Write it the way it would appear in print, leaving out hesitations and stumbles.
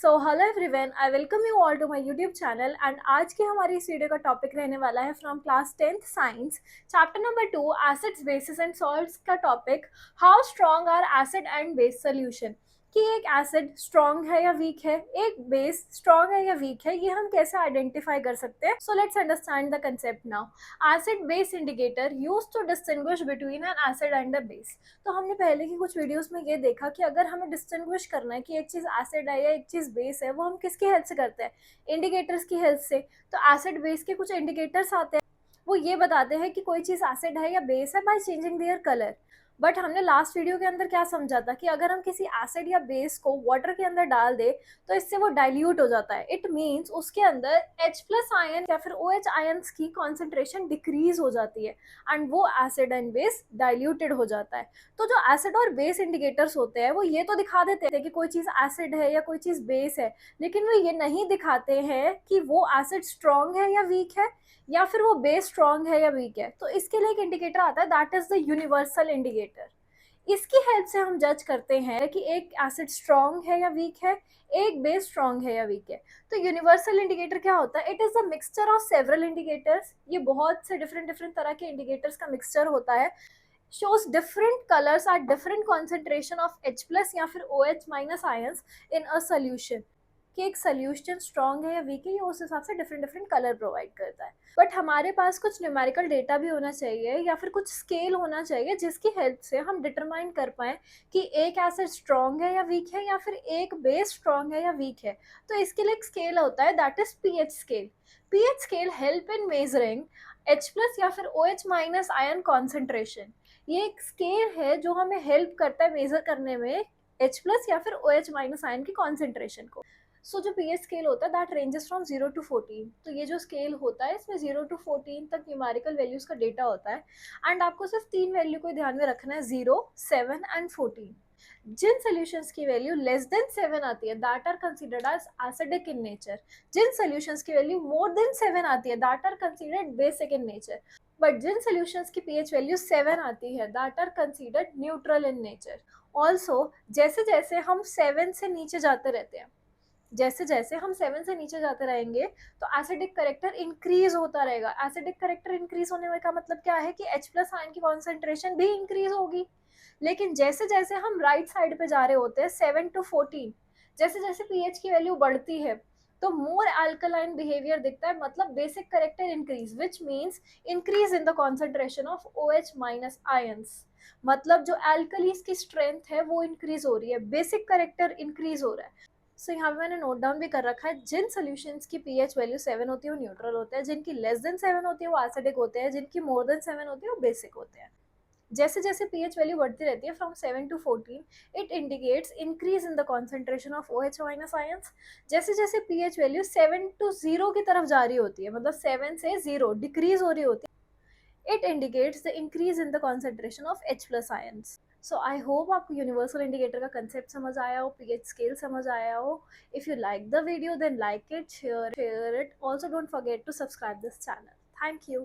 Hello everyone, I welcome you all to my YouTube channel. And आज के हमारी इस वीडियो का टॉपिक रहने वाला है from class 10th science, chapter number 2 acids bases and salts का topic, how strong are acid and base solution. कि एक एसिड स्ट्रॉन्ग है या वीक है, एक बेस स्ट्रॉन्ग है या वीक है, ये हम कैसे आइडेंटिफाई कर सकते हैं। So let's understand the concept now. Acid base indicator used to distinguish between an acid and a base. तो हमने पहले की कुछ वीडियोस में ये देखा कि अगर हमें डिस्टिंग्विश करना है कि एक चीज़ एसिड है या एक चीज़ बेस है, वो हम किसकी हेल्प से करते हैं? इंडिकेटर्स की हेल्प से। तो एसिड बेस के कुछ इंडिकेटर्स आते हैं, वो ये बताते हैं कि कोई चीज़ एसिड है या बेस है by changing their colour. But हमने लास्ट वीडियो के अंदर क्या समझा था कि अगर हम किसी एसिड या बेस को वाटर के अंदर डाल दे तो इससे वो डाइल्यूट हो जाता है। इट मीन्स उसके अंदर H+ आयन या फिर OH आयन्स की कॉन्सेंट्रेशन डिक्रीज हो जाती है एंड वो एसिड एंड बेस डाइल्यूटेड हो जाता है। तो जो एसिड और बेस इंडिकेटर्स होते हैं वो ये तो दिखा देते हैं कि कोई चीज़ एसिड है या कोई चीज़ बेस है, लेकिन वो ये नहीं दिखाते हैं कि वो एसिड स्ट्रॉन्ग है या वीक है, या फिर वो बेस स्ट्रॉन्ग है या वीक है। तो इसके लिए एक इंडिकेटर आता है, that is the universal indicator. इसकी हेल्प से हम जज करते हैं कि एक एसिड स्ट्रॉन्ग है या वीक है, एक बेस स्ट्रॉन्ग है या वीक है। तो यूनिवर्सल इंडिकेटर क्या होता है? It is a mixture of several indicators. ये बहुत से डिफरेंट डिफरेंट तरह के इंडिकेटर्स का मिक्सचर होता है। Shows different colours at different concentration of H+ या फिर OH- ions in a solution. कि एक सोल्यूशन स्ट्रॉन्ग है या वीक है, ये उस हिसाब से डिफरेंट डिफरेंट कलर प्रोवाइड करता है। बट हमारे पास कुछ न्यूमेरिकल डेटा भी होना चाहिए या फिर कुछ स्केल होना चाहिए जिसकी हेल्प से हम डिटरमाइन कर पाएँ कि एक एसिड स्ट्रॉन्ग है या वीक है, या फिर एक बेस स्ट्रॉन्ग है या वीक है। तो इसके लिए एक स्केल होता है, that is pH scale. PH scale help in measuring H+ या फिर OH- आयन कॉन्सेंट्रेशन। ये एक स्केल है जो हमें हेल्प करता है मेजर करने में H+ या फिर OH- आयन की कॉन्सेंट्रेशन को। सो जो पीएच स्केल होता है दैट रेंजेस फ्रॉम 0 to 14। तो ये जो स्केल होता है इसमें 0 to 14 तक न्यूमेरिकल वैल्यूज का डेटा होता है। एंड आपको सिर्फ 3 वैल्यू को ध्यान में रखना है, 0, 7 एंड 14। जिन सॉल्यूशंस की वैल्यू लेस देन 7 आती है that are considered as acidic in nature. जिन सॉल्यूशंस की वैल्यू मोर देन 7 आती है that are considered basic in nature. But जिन सॉल्यूशंस की पीएच वैल्यू 7 आती है that are considered neutral in nature. Also जैसे जैसे हम 7 से नीचे जाते रहते हैं, जैसे जैसे हम 7 से नीचे जाते रहेंगे तो एसिडिक करेक्टर इंक्रीज होता रहेगा। एसिडिक करेक्टर इंक्रीज होने का मतलब क्या है कि H+ आयन की कॉन्सेंट्रेशन भी इंक्रीज होगी। लेकिन जैसे जैसे हम राइट साइड पे जा रहे होते हैं 7 to 14, जैसे जैसे पीएच की वैल्यू बढ़ती है तो मोर अल्कलाइन बिहेवियर दिखता है, मतलब basic character increase, which means increase in the concentration of OH- ions. मतलब जो एल्कलीज की स्ट्रेंथ है वो इंक्रीज हो रही है, बेसिक करेक्टर इंक्रीज हो रहा है। सो यहाँ पे मैंने नोट डाउन भी कर रखा है, जिन सोल्यूशंस की पीएच वैल्यू 7 होती है वो न्यूट्रल होते हैं, जिनकी लेस देन 7 होती है वो एसिडिक होते हैं, जिनकी मोर देन 7 होती है वो बेसिक होते हैं। जैसे जैसे पीएच वैल्यू बढ़ती रहती है from 7 to 14, it indicates increase in the concentration of OH- ions. जैसे जैसे पीएच वैल्यू 7 to 0 की तरफ जा रही होती है, मतलब 7 से 0 डिक्रीज हो रही होती है, it indicates the increase in the concentration of H+ ions. So I hope आपको यूनिवर्सल इंडिकेटर का कंसेप्ट समझ आया हो, पीएच स्केल समझ आया हो। If you like the video then like it, share it, also don't forget to subscribe this channel. Thank you.